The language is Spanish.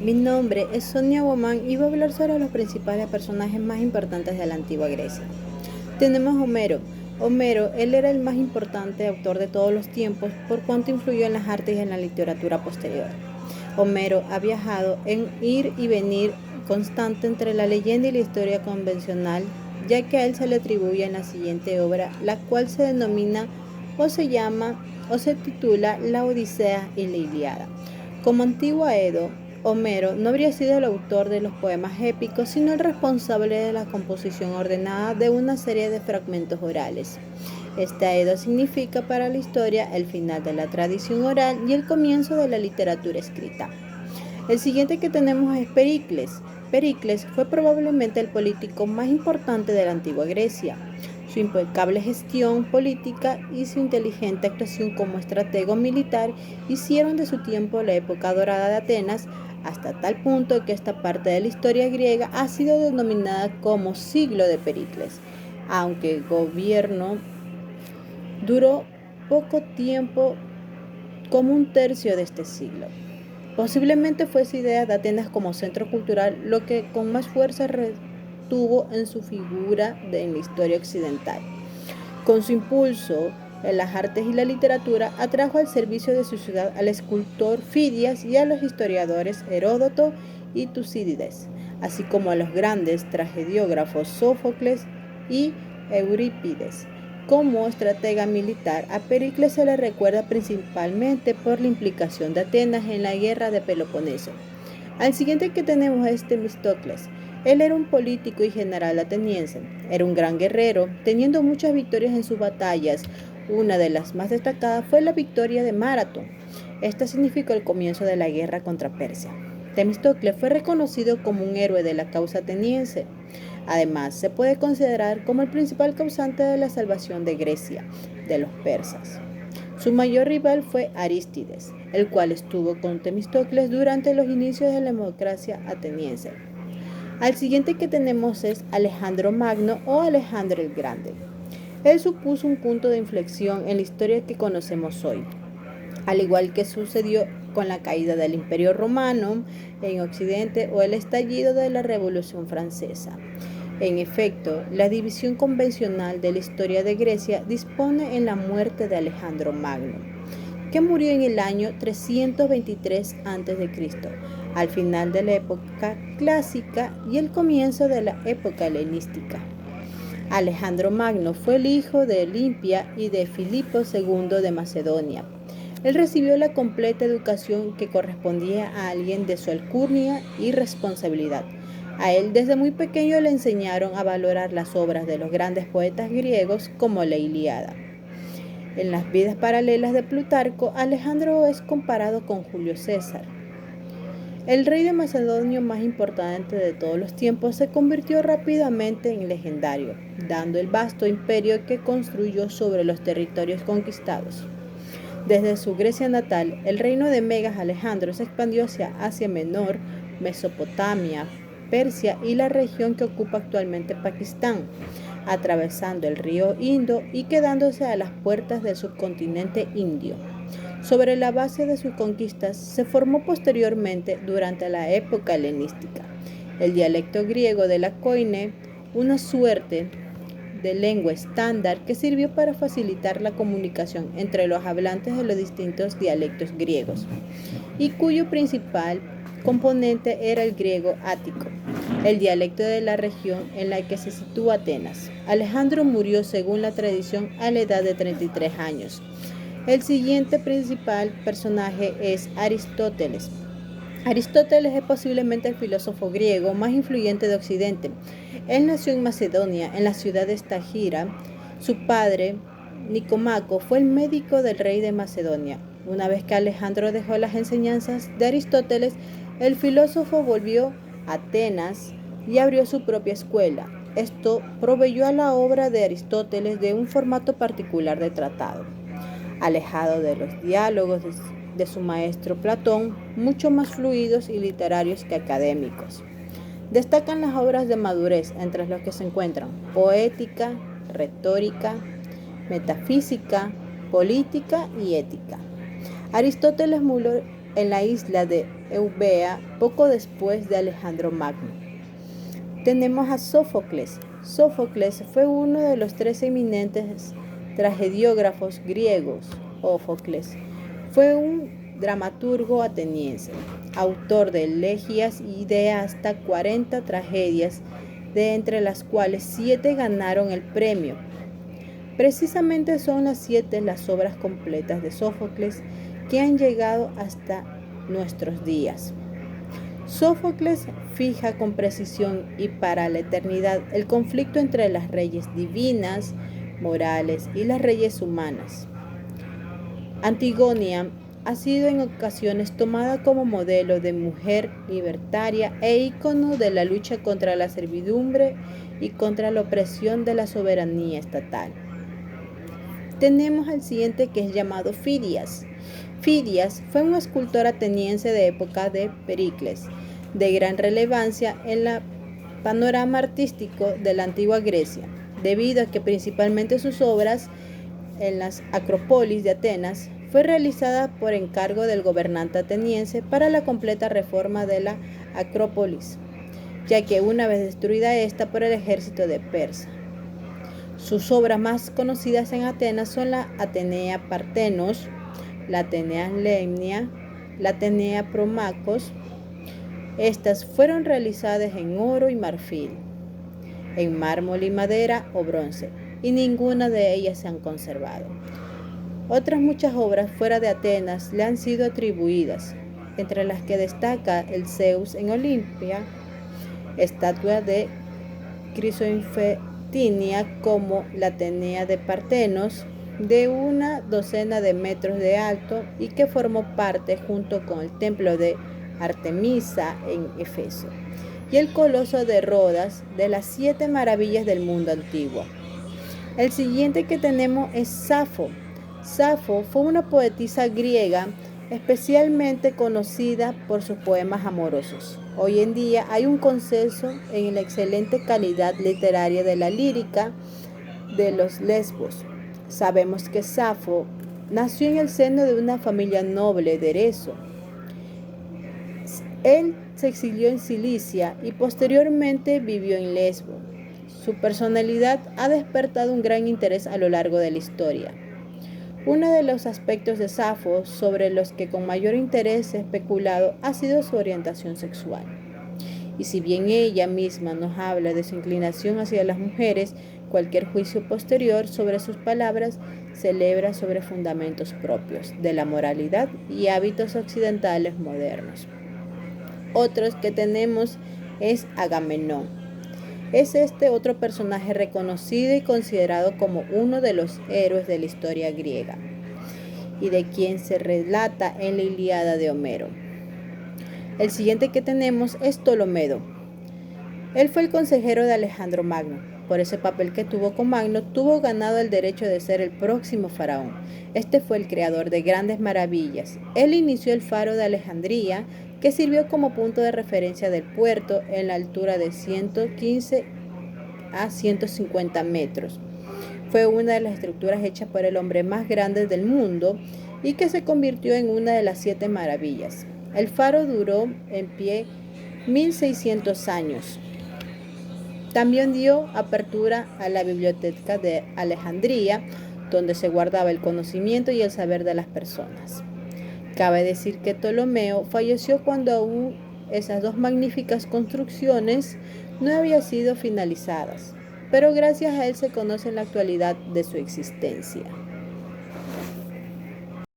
Mi nombre es Sonia Guamán y voy a hablar sobre los principales personajes más importantes de la antigua Grecia. Tenemos a Homero. Homero, él era el más importante autor de todos los tiempos por cuanto influyó en las artes y en la literatura posterior. Homero ha viajado en ir y venir constante entre la leyenda y la historia convencional, ya que a él se le atribuye en la siguiente obra, la cual se denomina o se llama o se titula La Odisea y la Ilíada. Como antiguo Edo, Homero no habría sido el autor de los poemas épicos, sino el responsable de la composición ordenada de una serie de fragmentos orales. Este Aedo significa para la historia el final de la tradición oral y el comienzo de la literatura escrita. El siguiente que tenemos es Pericles. Pericles fue probablemente el político más importante de la antigua Grecia. Su impecable gestión política y su inteligente actuación como estratego militar hicieron de su tiempo la época dorada de Atenas, hasta tal punto que esta parte de la historia griega ha sido denominada como siglo de Pericles, aunque el gobierno duró poco tiempo, como un tercio de este siglo. Posiblemente fue esa idea de Atenas como centro cultural lo que con más fuerza retuvo en su figura en la historia occidental. Con su impulso en las artes y la literatura, atrajo al servicio de su ciudad al escultor Fidias y a los historiadores Heródoto y Tucídides, así como a los grandes tragediógrafos Sófocles y Eurípides. Como estratega militar, a Pericles se le recuerda principalmente por la implicación de Atenas en la guerra de Peloponeso. Al siguiente que tenemos es Temístocles. Él era un político y general ateniense. Era un gran guerrero, teniendo muchas victorias en sus batallas. Una de las más destacadas fue la victoria de Maratón. Esta significó el comienzo de la guerra contra Persia. Temístocles fue reconocido como un héroe de la causa ateniense. Además, se puede considerar como el principal causante de la salvación de Grecia, de los persas. Su mayor rival fue Arístides, el cual estuvo con Temístocles durante los inicios de la democracia ateniense. Al siguiente que tenemos es Alejandro Magno o Alejandro el Grande. Él supuso un punto de inflexión en la historia que conocemos hoy, al igual que sucedió con la caída del Imperio Romano en Occidente o el estallido de la Revolución Francesa. En efecto, la división convencional de la historia de Grecia dispone en la muerte de Alejandro Magno, que murió en el año 323 a.C., al final de la época clásica y el comienzo de la época helenística. Alejandro Magno fue el hijo de Olimpia y de Filipo II de Macedonia. Él recibió la completa educación que correspondía a alguien de su alcurnia y responsabilidad. A él desde muy pequeño le enseñaron a valorar las obras de los grandes poetas griegos como la Ilíada. En las vidas paralelas de Plutarco, Alejandro es comparado con Julio César. El rey de Macedonia más importante de todos los tiempos se convirtió rápidamente en legendario, dando el vasto imperio que construyó sobre los territorios conquistados. Desde su Grecia natal, el reino de Megas Alejandro se expandió hacia Asia Menor, Mesopotamia, Persia y la región que ocupa actualmente Pakistán, atravesando el río Indo y quedándose a las puertas del subcontinente indio. Sobre la base de sus conquistas se formó posteriormente durante la época helenística el dialecto griego de la Koine, una suerte de lengua estándar que sirvió para facilitar la comunicación entre los hablantes de los distintos dialectos griegos, y cuyo principal componente era el griego ático, el dialecto de la región en la que se sitúa Atenas. Alejandro murió, según la tradición, a la edad de 33 años. El siguiente principal personaje es Aristóteles. Aristóteles es posiblemente el filósofo griego más influyente de Occidente. Él nació en Macedonia, en la ciudad de Estagira. Su padre, Nicomaco, fue el médico del rey de Macedonia. Una vez que Alejandro dejó las enseñanzas de Aristóteles, el filósofo volvió a Atenas y abrió su propia escuela. Esto proveyó a la obra de Aristóteles de un formato particular de tratado, alejado de los diálogos de su maestro Platón, mucho más fluidos y literarios que académicos. Destacan las obras de madurez, entre las que se encuentran poética, retórica, metafísica, política y ética. Aristóteles en la isla de Eubea poco después de Alejandro Magno. Tenemos a Sófocles. Sófocles fue uno de los 3 eminentes tragediógrafos griegos. Sófocles fue un dramaturgo ateniense, autor de elegías y de hasta 40 tragedias, de entre las cuales 7 ganaron el premio. Precisamente son las 7 las obras completas de Sófocles que han llegado hasta nuestros días. Sófocles fija con precisión y para la eternidad el conflicto entre las leyes divinas, morales y las leyes humanas. Antigonia ha sido en ocasiones tomada como modelo de mujer libertaria e ícono de la lucha contra la servidumbre y contra la opresión de la soberanía estatal. Tenemos al siguiente, que es llamado Fidias. Fidias fue un escultor ateniense de época de Pericles, de gran relevancia en el panorama artístico de la antigua Grecia, debido a que principalmente sus obras en las Acrópolis de Atenas fue realizada por encargo del gobernante ateniense para la completa reforma de la Acrópolis, ya que una vez destruida esta por el ejército de Persa. Sus obras más conocidas en Atenas son la Atenea Partenos, la Atenea Lemnia, la Atenea Promachos. Estas fueron realizadas en oro y marfil, en mármol y madera o bronce, y ninguna de ellas se han conservado. Otras muchas obras fuera de Atenas le han sido atribuidas, entre las que destaca el Zeus en Olimpia, estatua de Crisofetinia, como la Atenea de Partenos, de una docena de metros de alto y que formó parte, junto con el templo de Artemisa en Éfeso y el coloso de Rodas, de las 7 maravillas del mundo antiguo. El siguiente que tenemos es Safo. Safo fue una poetisa griega especialmente conocida por sus poemas amorosos. Hoy en día hay un consenso en la excelente calidad literaria de la lírica de los Lesbos. Sabemos que Safo nació en el seno de una familia noble de Ereso. Él se exilió en Cilicia y posteriormente vivió en Lesbo. Su personalidad ha despertado un gran interés a lo largo de la historia. Uno de los aspectos de Safo sobre los que con mayor interés se ha especulado ha sido su orientación sexual. Y si bien ella misma nos habla de su inclinación hacia las mujeres, cualquier juicio posterior sobre sus palabras celebra sobre fundamentos propios de la moralidad y hábitos occidentales modernos. Otros que tenemos es Agamenón. Es este otro personaje reconocido y considerado como uno de los héroes de la historia griega y de quien se relata en la Ilíada de Homero. El siguiente que tenemos es Ptolomeo. Él fue el consejero de Alejandro Magno. Por ese papel que tuvo con Magno, tuvo ganado el derecho de ser el próximo faraón. Este fue el creador de grandes maravillas. Él inició el faro de Alejandría, que sirvió como punto de referencia del puerto en la altura de 115 a 150 metros. Fue una de las estructuras hechas por el hombre más grande del mundo y que se convirtió en una de las 7 maravillas. El faro duró en pie 1600 años. También dio apertura a la biblioteca de Alejandría, donde se guardaba el conocimiento y el saber de las personas. Cabe decir que Ptolomeo falleció cuando aún esas 2 magníficas construcciones no habían sido finalizadas, pero gracias a él se conoce en la actualidad de su existencia.